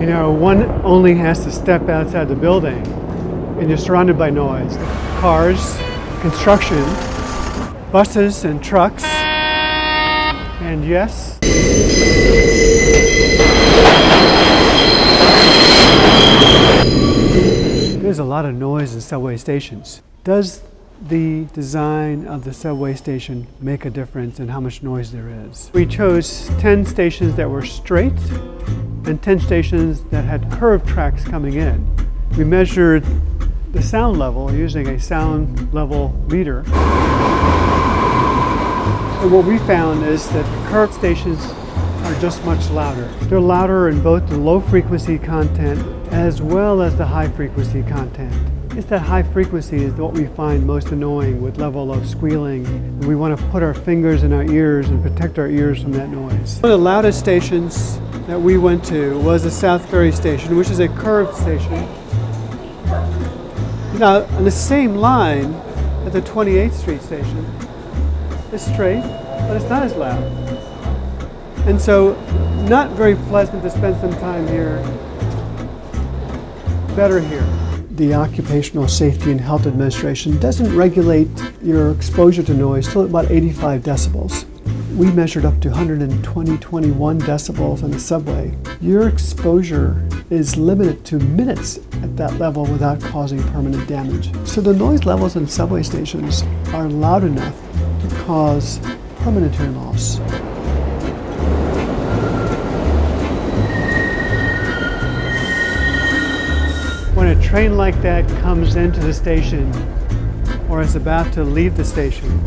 You know, one only has to step outside the building and you're surrounded by noise. Cars, construction, buses and trucks, and yes, there's a lot of noise in subway stations. Does the design of the subway station make a difference in how much noise there is? We chose 10 stations that were straight and 10 stations that had curved tracks coming in. We measured the sound level using a sound level meter. And what we found is that curved stations are just much louder. They're louder in both the low frequency content as well as the high frequency content. It's that high frequency is what we find most annoying with level of squealing. And we want to put our fingers in our ears and protect our ears from that noise. One of the loudest stations that we went to was the South Ferry station, which is a curved station. Now, on the same line at the 28th Street station, it's straight, but it's not as loud. And so, not very pleasant to spend some time here. Better here. The Occupational Safety and Health Administration doesn't regulate your exposure to noise till about 85 decibels. We measured up to 21 decibels on the subway. Your exposure is limited to minutes at that level without causing permanent damage. So the noise levels in subway stations are loud enough to cause permanent hearing loss. When a train like that comes into the station or is about to leave the station,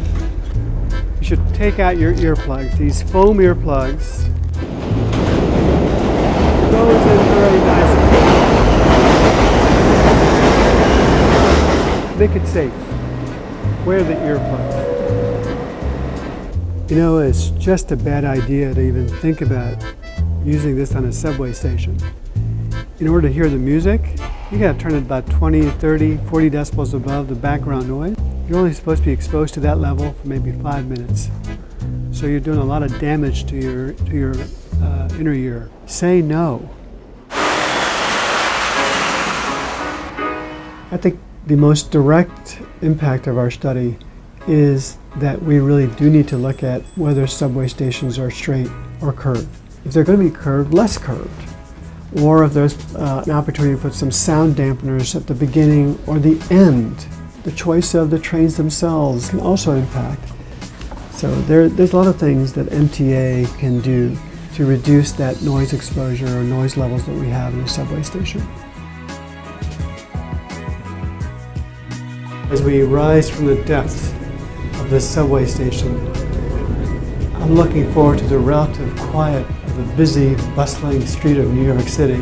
you should take out your earplugs, these foam earplugs. Those in very nicely. Make it safe. Wear the earplugs. You know, it's just a bad idea to even think about using this on a subway station. In order to hear the music, you gotta turn it about 20, 30, 40 decibels above the background noise. You're only supposed to be exposed to that level for maybe 5 minutes. So you're doing a lot of damage to your inner ear. Say no. I think the most direct impact of our study is that we really do need to look at whether subway stations are straight or curved. If they're going to be curved, less curved. Or if there's an opportunity to put some sound dampeners at the beginning or the end. The choice of the trains themselves can also impact. So there's a lot of things that MTA can do to reduce that noise exposure or noise levels that we have in a subway station. As we rise from the depths of this subway station, I'm looking forward to the relative quiet of the busy, bustling street of New York City.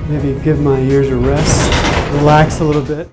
Maybe give my ears a rest, relax a little bit.